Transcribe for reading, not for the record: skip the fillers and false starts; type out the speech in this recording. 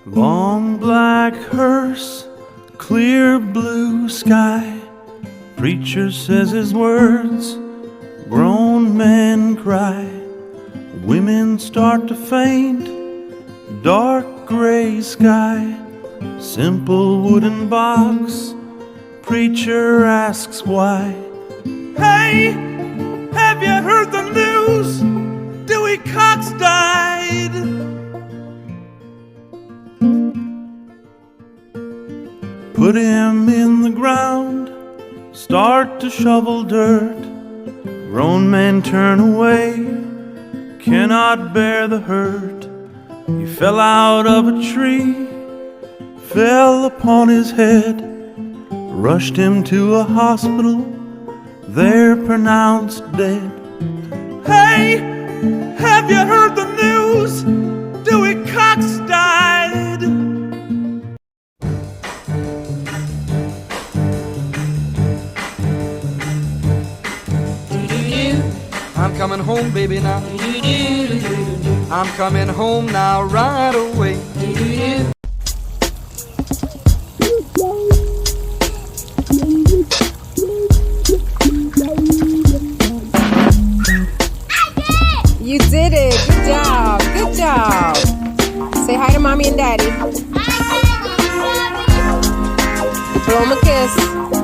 Long black hearse, clear blue sky. Preacher says his words, grown men cry. Women start to faint, dark gray sky. Simple wooden box, preacher asks why. Hey, have you heard the news? Dewey Cox died. Put him in the ground, start to shovel dirt. Grown men turn away, cannot bear the hurt. He fell out of a tree, fell upon his head. Rushed him to a hospital, there pronounced dead. Hey, have you heard the news? Dewey Cox died. I'm coming home, baby, now. I'm coming home now, right away. You did it. Good job. Good job. Say hi to mommy and daddy. Blow 'em a kiss.